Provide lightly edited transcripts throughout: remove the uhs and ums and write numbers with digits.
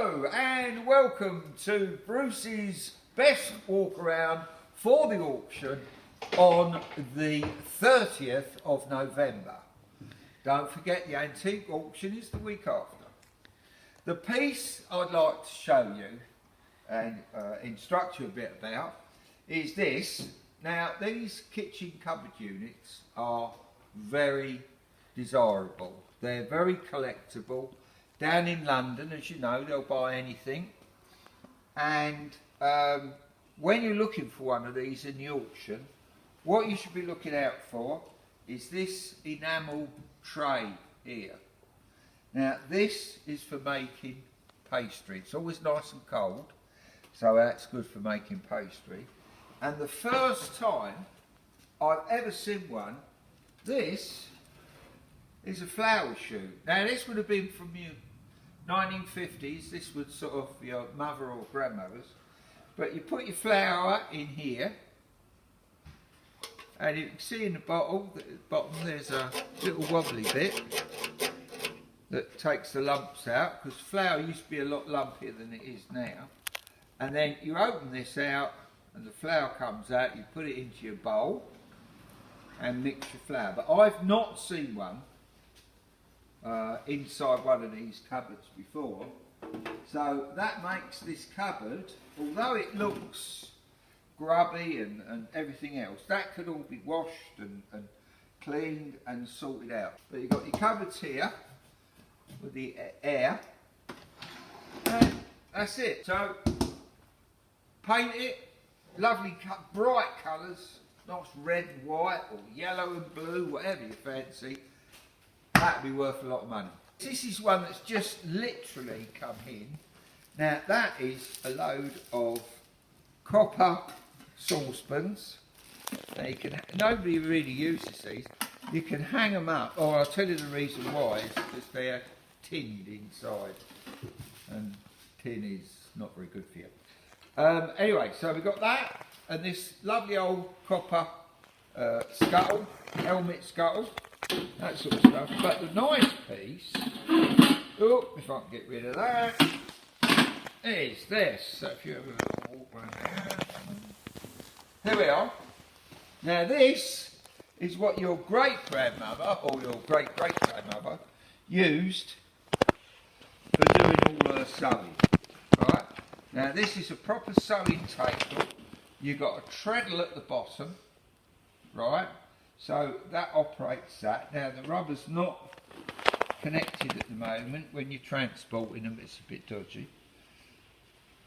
Hello and welcome to Bruce's best walk around for the auction on the 30th of November. Don't forget the antique auction is the week after. The piece I'd like to show you and instruct you a bit about is this. Now these kitchen cupboard units are very desirable. They're very collectible. Down in London, as you know, they'll buy anything. And when you're looking for one of these in the auction, what you should be looking out for is this enamel tray here. Now this is for making pastry. It's always nice and cold, so that's good for making pastry. And the first time I've ever seen one, this is a flower shoot. Now this would have been from your 1950s, this was sort of your mother or grandmother's. But you put your flour in here, and you can see in the bottom there's a little wobbly bit that takes the lumps out, because flour used to be a lot lumpier than it is now. And then you open this out and the flour comes out, you put it into your bowl and mix your flour. But I've not seen one inside one of these cupboards before, so that makes this cupboard, although it looks grubby and everything else, that could all be washed and cleaned and sorted out. But you've got your cupboards here with the air, and that's it. So paint it, lovely bright colours, nice red, white or yellow and blue, whatever you fancy. That'd be worth a lot of money. This is one that's just literally come in. Now that is a load of copper saucepans. Now you can, nobody really uses these. You can hang them up, or I'll tell you the reason why, is because they're tinned inside, and tin is not very good for you. Anyway, so we've got that, and this lovely old copper scuttle, helmet scuttle, that sort of stuff. But the nice piece, oh, if I can get rid of that, is this. So if you ever walk around there, here we are. Now this is what your great-grandmother or your great-great-grandmother used for doing all her sewing. Right? Now this is a proper sewing table. You've got a treadle at the bottom, right? So that operates that. Now the rubber's not connected at the moment. When you're transporting them, it's a bit dodgy.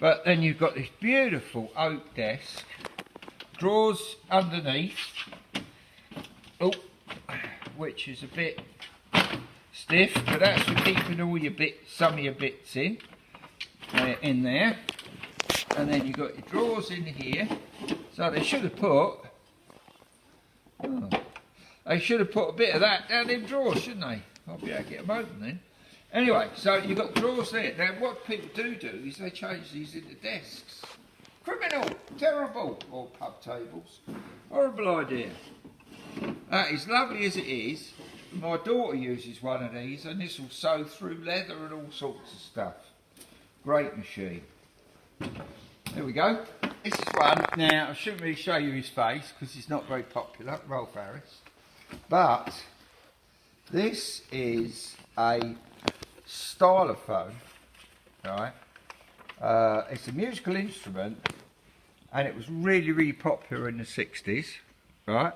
But then you've got this beautiful oak desk, drawers underneath, oh, which is a bit stiff, but that's for keeping all your bits, some of your bits in there. And then you've got your drawers in here. So they should have put, they should have put a bit of that down in drawers, shouldn't they? I'll be able to get them open then. Anyway, so you've got drawers there. Now what people do is they change these into desks. Criminal, terrible, or pub tables. Horrible idea. As lovely as it is, my daughter uses one of these, and this will sew through leather and all sorts of stuff. Great machine. There we go. This is one. Now I shouldn't really show you his face because he's not very popular, Rolf Harris. But this is a stylophone, right? It's a musical instrument, and it was really, really popular in the 60s, right?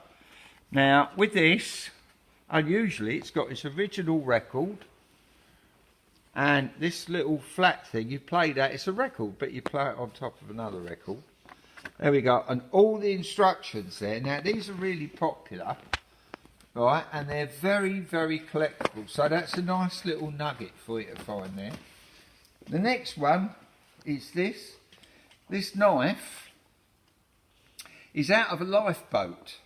Now with this, unusually, it's got its original record, and this little flat thing, you play that, it's a record, but you play it on top of another record. There we go, and all the instructions there. Now these are really popular, right, and they're very, very collectible, so that's a nice little nugget for you to find there. The next one is this. This knife is out of a lifeboat,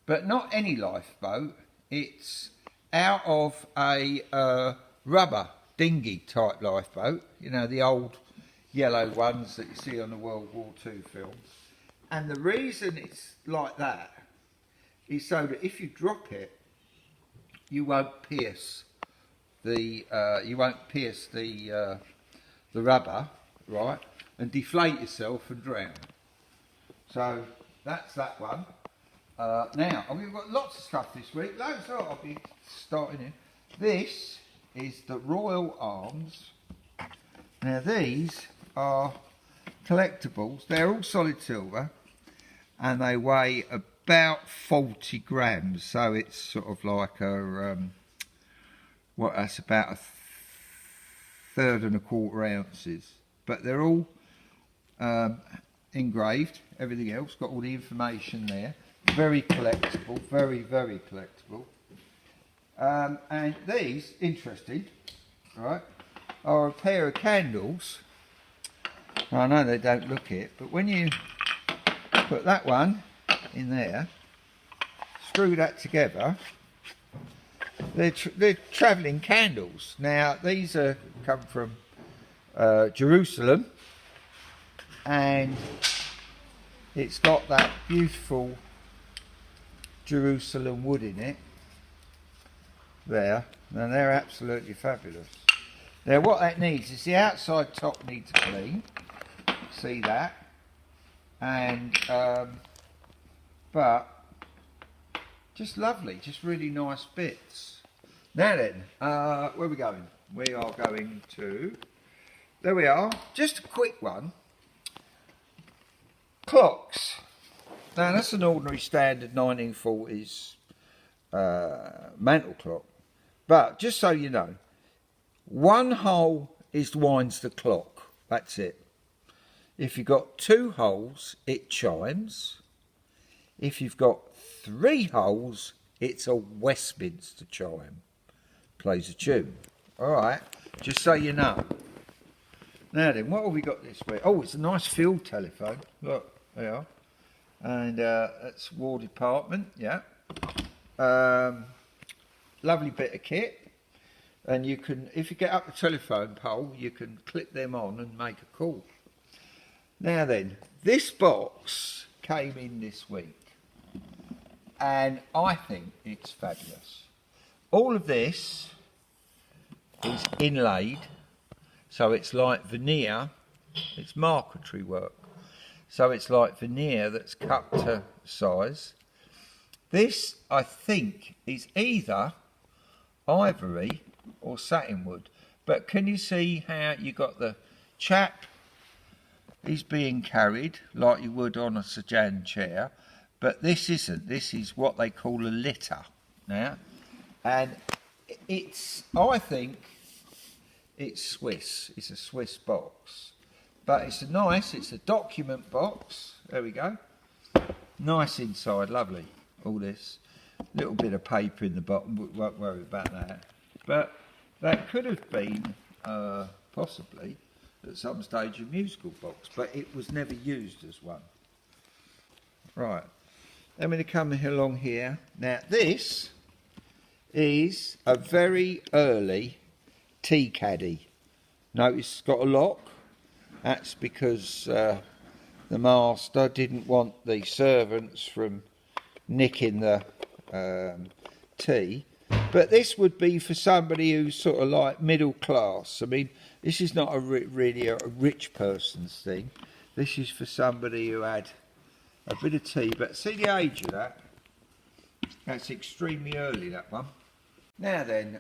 but not any lifeboat. It's out of a rubber dinghy type lifeboat, you know, the old yellow ones that you see on the World War II films. And the reason it's like that is so that if you drop it, you won't pierce the the rubber, right, and deflate yourself and drown. So that's that one. Now, we've got lots of stuff this week. Loads of, I'll be starting in. This is the Royal Arms. Now these are collectibles. They're all solid silver and they weigh about 40 grams. So it's sort of like a, that's about a 3 1/4 ounces. But they're all engraved, everything else, got all the information there. Very collectible, very, very collectible. And these, interesting, right, are a pair of candles. I know they don't look it, but when you put that one in there, screw that together, they're travelling candles. Now, these come from Jerusalem, and it's got that beautiful Jerusalem wood in it there, and they're absolutely fabulous. Now what that needs is the outside top needs clean, see that, and but just lovely, just really nice bits. Now then, where are we going? We are going to, there we are, just a quick one. Clocks. Now that's an ordinary standard 1940s mantle clock, but just so you know, one hole winds the clock, that's it. If you've got 2 holes, it chimes. If you've got 3 holes, it's a Westminster chime, plays a tune. Alright, just so you know. Now then, what have we got this week? Oh, it's a nice field telephone, look, there you are. And that's War Department, yeah. Lovely bit of kit. And you can, if you get up the telephone pole, you can clip them on and make a call. Now then, this box came in this week. And I think it's fabulous. All of this is inlaid. So it's like veneer. It's marquetry work. So it's like veneer that's cut to size. This, I think, is either ivory or satin wood. But can you see how you got the chap is being carried like you would on a sedan chair, but this isn't. This is what they call a litter now. And it's, I think, it's Swiss. It's a Swiss box. But it's a document box. There we go. Nice inside, lovely. All this. Little bit of paper in the bottom, won't worry about that. But that could have been, possibly, at some stage a musical box, but it was never used as one. Right. I'm going to come along here. Now, this is a very early tea caddy. Notice it's got a lock. That's because the master didn't want the servants from nicking the tea. But this would be for somebody who's sort of like middle class. I mean, this is not really a rich person's thing. This is for somebody who had a bit of tea. But see the age of that? That's extremely early, that one. Now then,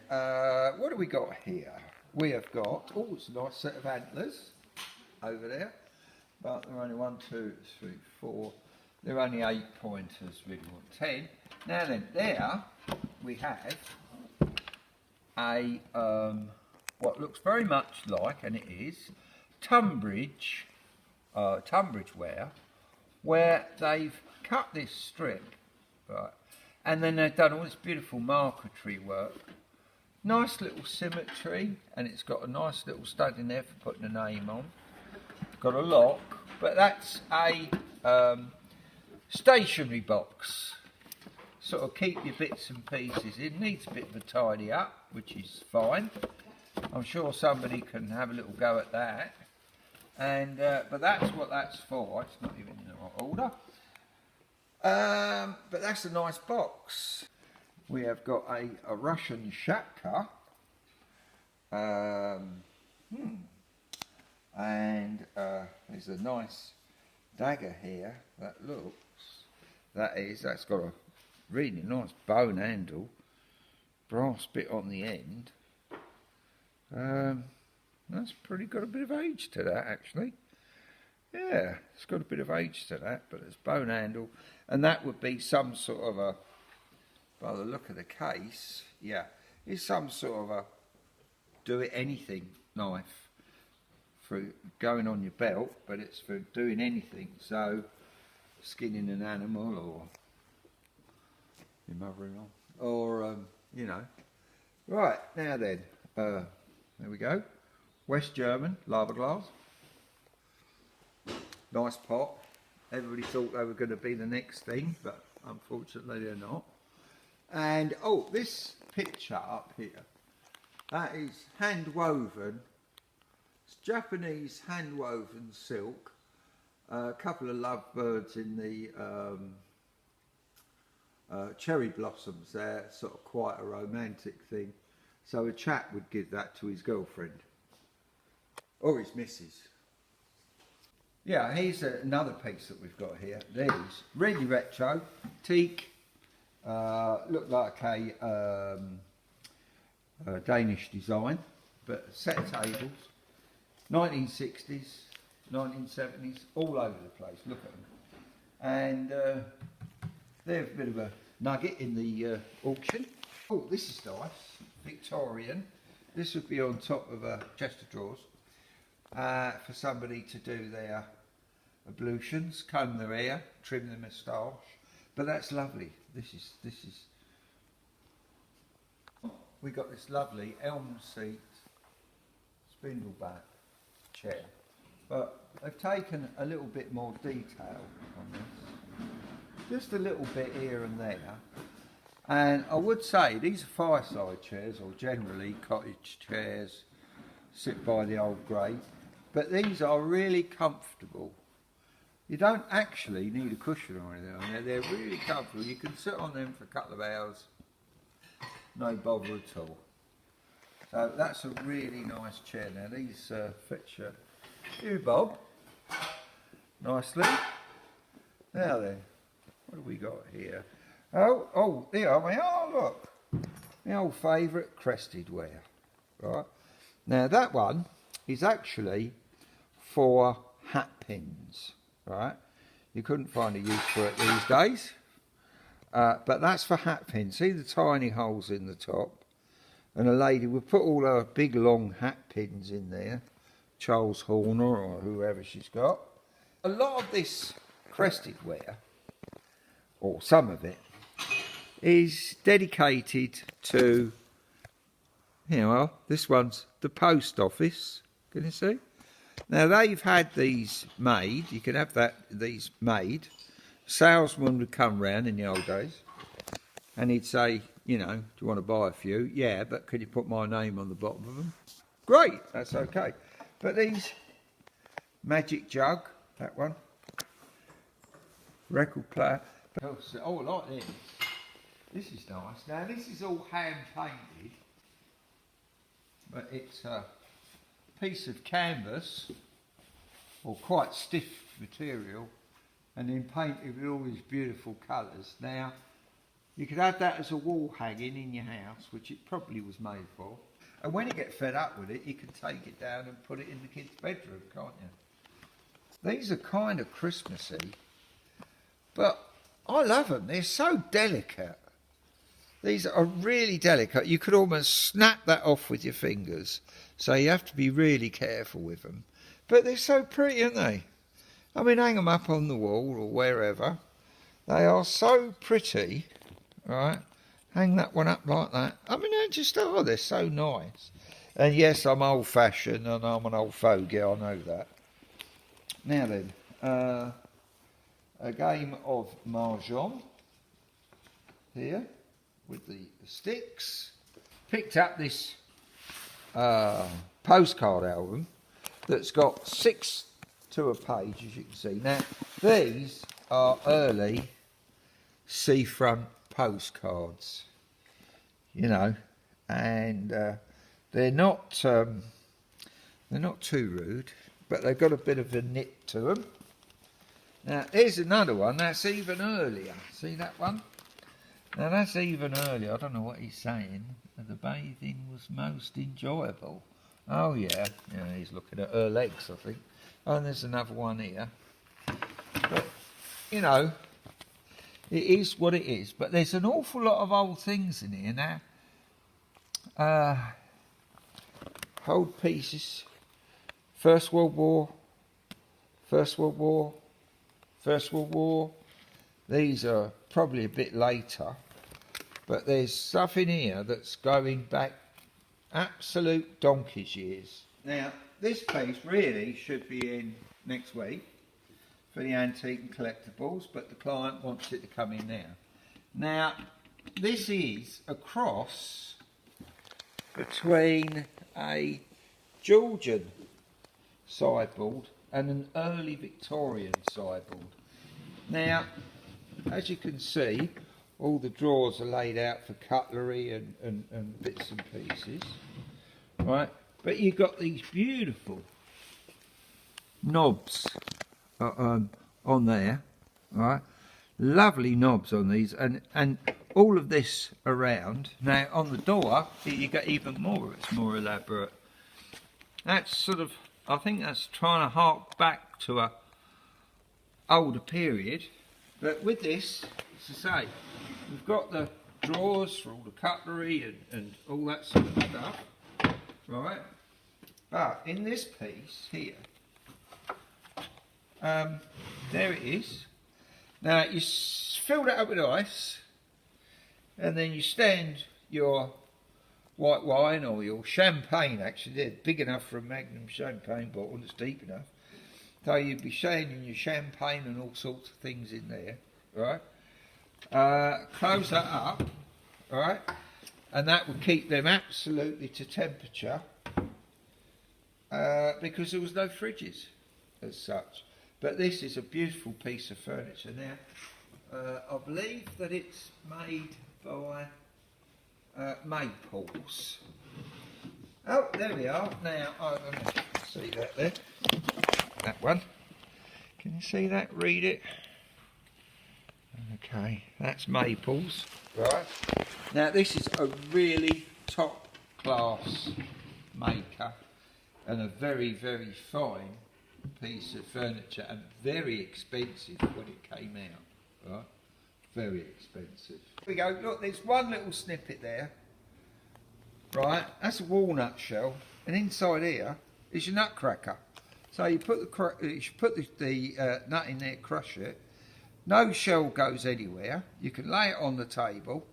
what do we got here? We have got, oh, it's a nice set of antlers over there. But there are only 1, 2, 3, 4. There are only 8 pointers, really want 10. Now then, there we have a, what looks very much like, and it is, Tunbridge ware, where they've cut this strip, right, and then they've done all this beautiful marquetry work. Nice little symmetry, and it's got a nice little stud in there for putting a name on. It's got a lock, but that's a stationery box. Sort of keep your bits and pieces in. Needs a bit of a tidy up, which is fine. I'm sure somebody can have a little go at that. And but that's what that's for. It's not even in the right order. But that's a nice box. We have got a Russian shapka. And there's a nice dagger here that looks, that's got a really nice bone handle, brass bit on the end. That's pretty got a bit of age to that, actually. Yeah, it's got a bit of age to that, but it's bone handle, and that would be some sort of a, by the look of the case, yeah, it's some sort of a do it anything knife for going on your belt, but it's for doing anything. So skinning an animal, or your mother-in-law, or you know. Right, now then, there we go. West German lava glass. Nice pot. Everybody thought they were going to be the next thing, but unfortunately they're not. And oh, this picture up here, that is hand woven. It's Japanese hand woven silk. A couple of lovebirds in the cherry blossoms there, sort of quite a romantic thing. So a chap would give that to his girlfriend or his missus. Yeah, here's another piece that we've got here. These really retro, teak, look like a Danish design, but set tables, 1960s, 1970s, all over the place. Look at them, and they're a bit of a nugget in the auction. Oh, this is nice, Victorian. This would be on top of a chest of drawers for somebody to do their ablutions, comb their hair, trim their moustache. But that's lovely. This is. We got this lovely elm seat, spindle back chair, but they've taken a little bit more detail on this, just a little bit here and there. And I would say these are fireside chairs, or generally cottage chairs, sit by the old grate, but these are really comfortable. You don't actually need a cushion or anything on there. They're really comfortable. You can sit on them for a couple of hours, no bother at all. So that's a really nice chair. Now these feature you, Bob, nicely. Now then, what have we got here? Oh, there we are, look. My old favourite crested ware. Right. Now that one is actually for hat pins. Right, you couldn't find a use for it these days, but that's for hat pins. See the tiny holes in the top, and a lady would put all her big long hat pins in there, Charles Horner or whoever she's got. A lot of this crested ware, or some of it, is dedicated to, you know, well, this one's the post office. Can you see? Now they've had these made. You can have these made. Salesman would come round in the old days, and he'd say, you know, do you want to buy a few? Yeah, but could you put my name on the bottom of them? Great, that's okay. But these magic jug, that one, record player. Oh, I like this. This is nice. Now this is all hand painted, but it's piece of canvas, or quite stiff material, and then painted with all these beautiful colours. Now you could have that as a wall hanging in your house, which it probably was made for, and when you get fed up with it you can take it down and put it in the kids' bedroom, can't you? These are kind of Christmassy, but I love them. They're so delicate. These are really delicate. You could almost snap that off with your fingers. So you have to be really careful with them. But they're so pretty, aren't they? I mean, hang them up on the wall or wherever. They are so pretty, right? Hang that one up like that. I mean, they're so nice. And yes, I'm old-fashioned and I'm an old fogey, I know that. Now then, a game of Mahjong here with the sticks. Picked up this postcard album that's got 6 to a page, as you can see. Now, these are early seafront postcards, you know, and they're not too rude, but they've got a bit of a nip to them. Now, here's another one that's even earlier. See that one? Now, that's even earlier. I don't know what he's saying. The bathing was most enjoyable. Oh, yeah. Yeah, he's looking at her legs, I think. Oh, and there's another one here. But, you know, it is what it is. But there's an awful lot of old things in here now. Old pieces. First World War. First World War. First World War. These are probably a bit later, but there's stuff in here that's going back absolute donkey's years. Now, this piece really should be in next week for the antique and collectibles, but the client wants it to come in now. Now, this is a cross between a Georgian sideboard and an early Victorian sideboard. Now, as you can see, all the drawers are laid out for cutlery and bits and pieces, right? But you've got these beautiful knobs on there, right? Lovely knobs on these, and all of this around. Now, on the door, you get even more. It's more elaborate. That's sort of, I think that's trying to hark back to a older period. But with this, as I say, we've got the drawers for all the cutlery and all that sort of stuff, right? But in this piece here, there it is. Now you fill that up with ice, and then you stand your white wine or your champagne. Actually, they're big enough for a Magnum champagne bottle that's deep enough. So you'd be standing your champagne and all sorts of things in there, right? Close that up, right? And that would keep them absolutely to temperature because there was no fridges as such. But this is a beautiful piece of furniture. Now, I believe that it's made by Maples. Oh, there we are. Now, I don't see that there. That one. Can you see that? Read it. Okay, that's Maples. Right. Now, this is a really top class maker and a very, very fine piece of furniture and very expensive when it came out. Right. Very expensive. Here we go. Look, there's one little snippet there. Right. That's a walnut shell, and inside here is your nutcracker. So you put the nut in there, crush it. No shell goes anywhere. You can lay it on the table.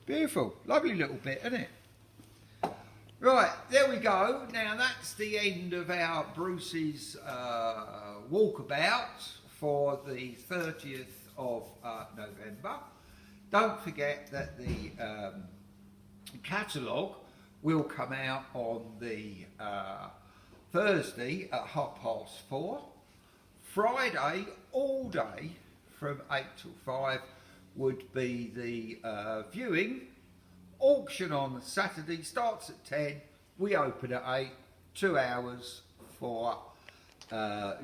Beautiful, lovely little bit, isn't it? Right, there we go. Now that's the end of our Bruce's walkabout for the 30th of November. Don't forget that the catalogue will come out on the Thursday at 4:30. Friday, all day from 8 till 5 would be the viewing. Auction on Saturday starts at 10. We open at 8. 2 hours for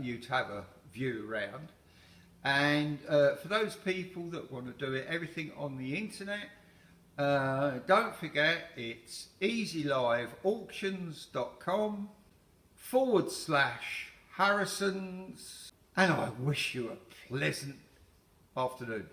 you to have a view around. And for those people that want to do it, everything on the internet, don't forget it's easyliveauctions.com/Harrisons. And I wish you a pleasant afternoon.